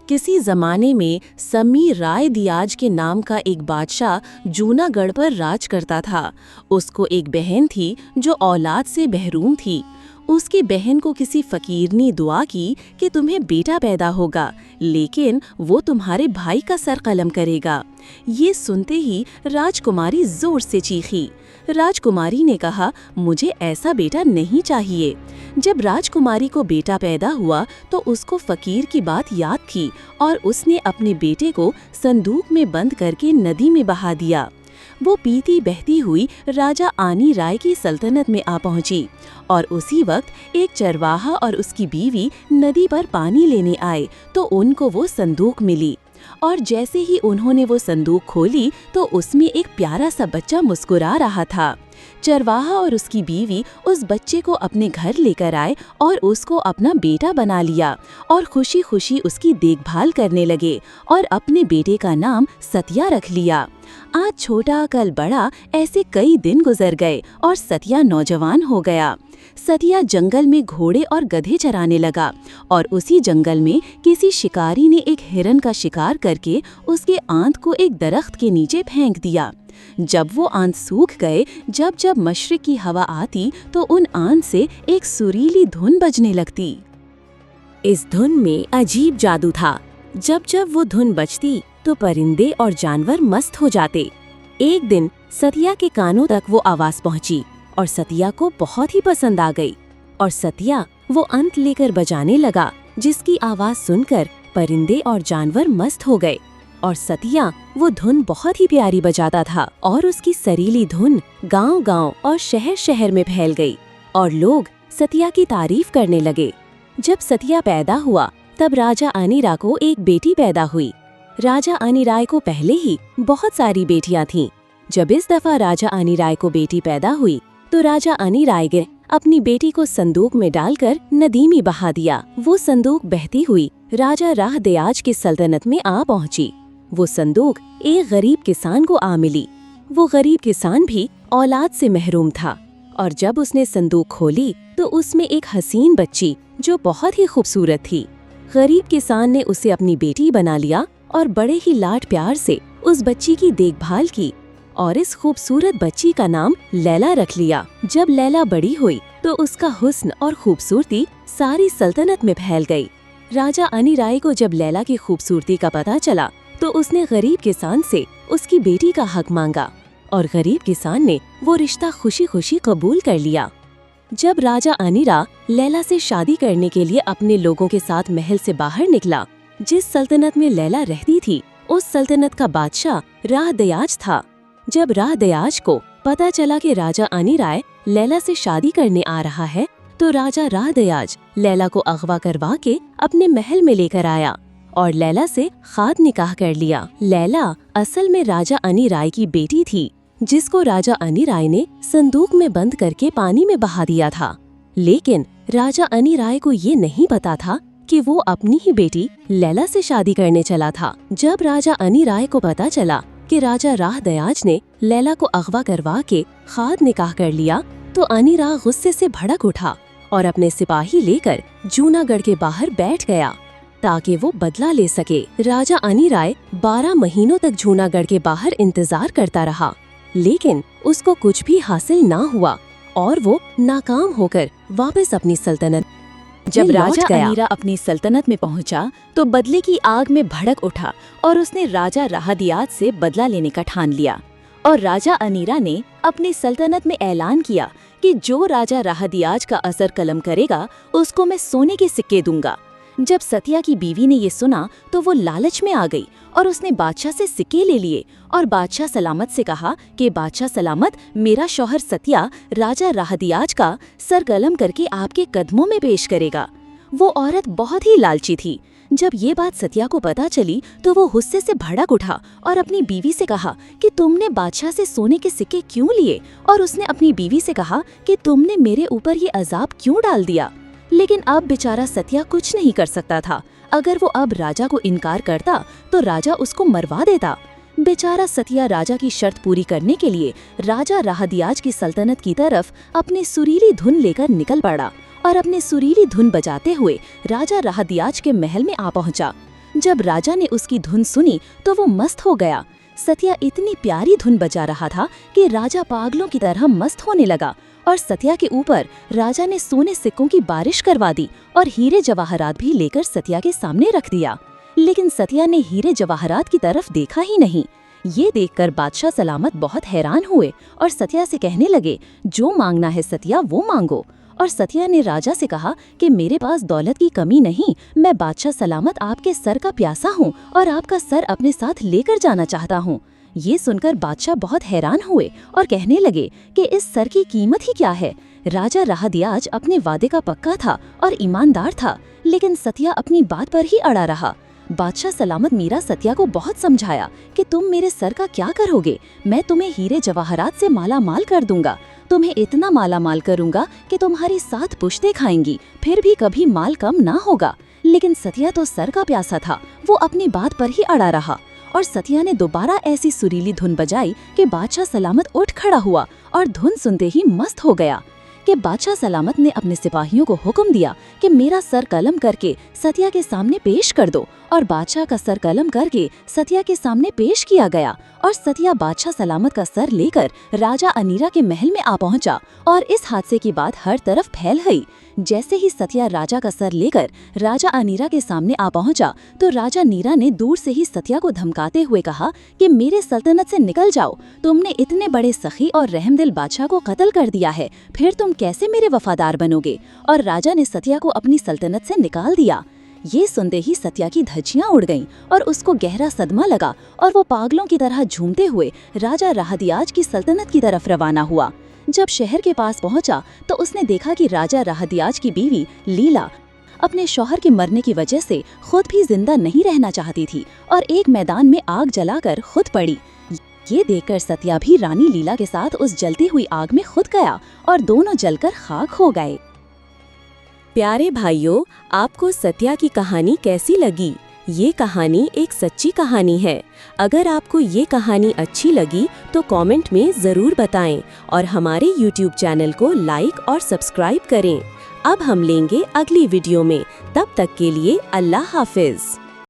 किसी जमाने में समीर राय दियाज के नाम का एक बादशाह जूनागढ़ पर राज करता था। उसको एक बहन थी जो औलाद से महरूम थी। उसकी बहन को किसी फकीर ने दुआ की कि तुम्हें बेटा पैदा होगा, लेकिन वो तुम्हारे भाई का सर कलम करेगा। ये सुनते ही राजकुमारी जोर से चीखी। राजकुमारी ने कहा, मुझे ऐसा बेटा नहीं चाहिए। जब राजकुमारी को बेटा पैदा हुआ तो उसको फकीर की बात याद थी और उसने अपने बेटे को संदूक में बंद करके नदी में बहा दिया। वो पीती बहती हुई राजा आनी राय की सल्तनत में आ पहुंची और उसी वक्त एक चरवाहा और उसकी बीवी नदी पर पानी लेने आए तो उनको वो संदूक मिली। और जैसे ही उन्होंने वो संदूक खोली तो उसमें एक प्यारा सा बच्चा मुस्कुरा रहा था। चरवाहा और उसकी बीवी उस बच्चे को अपने घर लेकर आए और उसको अपना बेटा बना लिया और खुशी खुशी उसकी देखभाल करने लगे और अपने बेटे का नाम सतिया रख लिया। आज छोटा कल बड़ा ऐसे कई दिन गुजर गए और सतिया नौजवान हो गया। सतिया जंगल में घोड़े और गधे चराने लगा और उसी जंगल में किसी शिकारी ने एक हिरन का शिकार करके उसके आंत को एक दरख्त के नीचे फेंक दिया। जब वो आंत सूख गए, जब जब मशरिक की हवा आती तो उन आंत से एक सुरीली धुन बजने लगती। इस धुन में अजीब जादू था। जब जब वो धुन बजती तो परिंदे और जानवर मस्त हो जाते। एक दिन सतिया के कानों तक वो आवाज पहुंची और सतिया को बहुत ही पसंद आ गई और सतिया वो अंत लेकर बजाने लगा, जिसकी आवाज सुनकर परिंदे और जानवर मस्त हो गए। और सतिया वो धुन बहुत ही प्यारी बजाता था और उसकी सरीली धुन गांव-गांव और शहर-शहर में फैल गई और लोग सतिया की तारीफ करने लगे। जब सतिया पैदा हुआ तब राजा अनिरा को एक बेटी पैदा हुई। राजा अनिराय को पहले ही बहुत सारी बेटियां थीं। जब इस दफा राजा अनिराय को बेटी पैदा हुई तो राजा अनिराय ने अपनी बेटी को संदूक में डालकर नदी में बहा दिया। वो संदूक बहती हुई राजा राह दयाज की सल्तनत में आ पहुंची। वो संदूक एक गरीब किसान को आ मिली। वो गरीब किसान भी औलाद से महरूम था और जब उसने संदूक खोली तो उसमें एक हसीन बच्ची जो बहुत ही खूबसूरत थी। गरीब किसान ने उसे अपनी बेटी बना लिया और बड़े ही लाड प्यार से उस बच्ची की देखभाल की और इस खूबसूरत बच्ची का नाम लैला रख लिया। जब लैला बड़ी हुई तो उसका हुस्न और खूबसूरती सारी सल्तनत में फैल गई। राजा अनिराय को जब लैला की खूबसूरती का पता चला तो उसने गरीब किसान से उसकी बेटी का हक मांगा और गरीब किसान ने वो रिश्ता खुशी खुशी कबूल कर लिया। जब राजा अनिरा लैला से शादी करने के लिए अपने लोगों के साथ महल से बाहर निकला, जिस सल्तनत में लैला रहती थी उस सल्तनत का बादशाह राह दयाज था। जब राह दयाज को पता चला कि राजा अनिराय लैला से शादी करने आ रहा है तो राजा राह दयाज लैला को अगवा करवा के अपने महल में लेकर आया और लैला से खाद निकाह कर लिया। लैला असल में राजा अनिराय की बेटी थी, जिसको राजा अनिराय ने संदूक में बंद करके पानी में बहा दिया था। लेकिन राजा अनिराय को ये नहीं पता था कि वो अपनी ही बेटी लैला से शादी करने चला था। जब राजा अनिराय को पता चला कि राजा राह दयाज ने लैला को अगवा करवा के खाद निकाह कर लिया तो अनिरा गुस्से से भड़क उठा और अपने सिपाही लेकर जूनागढ़ के बाहर बैठ गया ताकि वो बदला ले सके। राजा अनिराय 12 महीनों तक जूनागढ़ के बाहर इंतजार करता रहा, लेकिन उसको कुछ भी हासिल ना हुआ और वो नाकाम होकर वापस अपनी सल्तनत जब राजा अनिरा अपनी सल्तनत में पहुंचा तो बदले की आग में भड़क उठा और उसने राजा राह दयाज से बदला लेने का ठान लिया। और राजा अनिरा ने अपनी सल्तनत में ऐलान किया कि जो राजा राह दयाज का असर कलम करेगा उसको मैं सोने के सिक्के दूंगा। जब सतिया की बीवी ने ये सुना तो वो लालच में आ गई और उसने बादशाह से सिक्के ले लिए और बादशाह सलामत से कहा कि बादशाह सलामत, मेरा शौहर सतिया राजा राह दयाज का सर कलम करके आपके कदमों में पेश करेगा। वो औरत बहुत ही लालची थी। जब ये बात सतिया को पता चली तो वो गुस्से से भड़क उठा और अपनी बीवी से कहा कि तुमने बादशाह से सोने के सिक्के क्यों लिए, और उसने अपनी बीवी से कहा कि तुमने मेरे ऊपर ये अजाब क्यों डाल दिया। लेकिन अब बेचारा सतिया कुछ नहीं कर सकता था। अगर वो अब राजा को इनकार करता तो राजा उसको मरवा देता। बेचारा सतिया राजा की शर्त पूरी करने के लिए राजा राह दयाज की सल्तनत की तरफ अपनी सुरीली धुन लेकर निकल पड़ा और अपने सुरीली धुन बजाते हुए राजा राह दयाज के महल में आ पहुंचा। जब राजा ने उसकी धुन सुनी तो वो मस्त हो गया। सतिया इतनी प्यारी धुन बजा रहा था कि राजा पागलों की तरह मस्त होने लगा और सतिया के ऊपर राजा ने सोने सिक्कों की बारिश करवा दी और हीरे जवाहरात भी लेकर सतिया के सामने रख दिया। लेकिन सतिया ने हीरे जवाहरात की तरफ देखा ही नहीं। ये देखकर बादशाह सलामत बहुत हैरान हुए और सतिया से कहने लगे, जो मांगना है सतिया वो मांगो। और सतिया ने राजा से कहा कि मेरे पास दौलत की कमी नहीं, मैं बादशाह सलामत आपके सर का प्यासा हूँ और आपका सर अपने साथ लेकर जाना चाहता हूँ। ये सुनकर बादशाह बहुत हैरान हुए और कहने लगे कि इस सर की कीमत ही क्या है। राजा राहदियाज अपने वादे का पक्का था और ईमानदार था, लेकिन सतिया अपनी बात पर ही अड़ा रहा। बादशाह सलामत मीरा सतिया को बहुत समझाया कि तुम मेरे सर का क्या करोगे, मैं तुम्हें हीरे जवाहरात से माला माल कर दूंगा, तुम्हें इतना माला माल करूंगा कि तुम्हारी 7 पुश्तें खाएंगी, फिर भी कभी माल कम ना होगा। लेकिन सतिया तो सर का प्यासा था, वो अपनी बात पर ही अड़ा रहा और सतिया ने दोबारा ऐसी सुरीली धुन बजाई कि बादशाह सलामत उठ खड़ा हुआ और धुन सुनते ही मस्त हो गया। कि बादशाह सलामत ने अपने सिपाहियों को हुक्म दिया कि मेरा सर कलम करके सतिया के सामने पेश कर दो, और बादशाह का सर कलम करके सतिया के सामने पेश किया गया और सतिया बादशाह सलामत का सर लेकर राजा अनीरा के महल में आ पहुंचा और इस हादसे की बात हर तरफ फैल गई। जैसे ही सतिया राजा का सर लेकर राजा अनीरा के सामने आ पहुंचा तो राजा नीरा ने दूर से ही सतिया को धमकाते हुए कहा कि मेरे सल्तनत से निकल जाओ, तुमने इतने बड़े सखी और रहमदिल बादशाह को कत्ल कर दिया है, फिर तुम कैसे मेरे वफादार बनोगे। और राजा ने सतिया को अपनी सल्तनत से निकाल दिया। ये सुनते ही सतिया की धज्जियां उड़ गईं और उसको गहरा सदमा लगा और वो पागलों की तरह झूमते हुए राजा राहदियाज की सल्तनत की तरफ रवाना हुआ। जब शहर के पास पहुंचा तो उसने देखा कि राजा राहदियाज की बीवी लीला अपने शौहर के मरने की वजह से खुद भी जिंदा नहीं रहना चाहती थी और एक मैदान में आग जलाकर खुद पड़ी। ये देखकर सतिया भी रानी लीला के साथ उस जलती हुई आग में खुद गया और दोनों जलकर खाक हो गए। प्यारे भाइयों, आपको सतिया की कहानी कैसी लगी? ये कहानी एक सच्ची कहानी है। अगर आपको ये कहानी अच्छी लगी तो कमेंट में ज़रूर बताएं और हमारे YouTube चैनल को लाइक और सब्सक्राइब करें। अब हम लेंगे अगली वीडियो में, तब तक के लिए अल्लाह हाफिज़।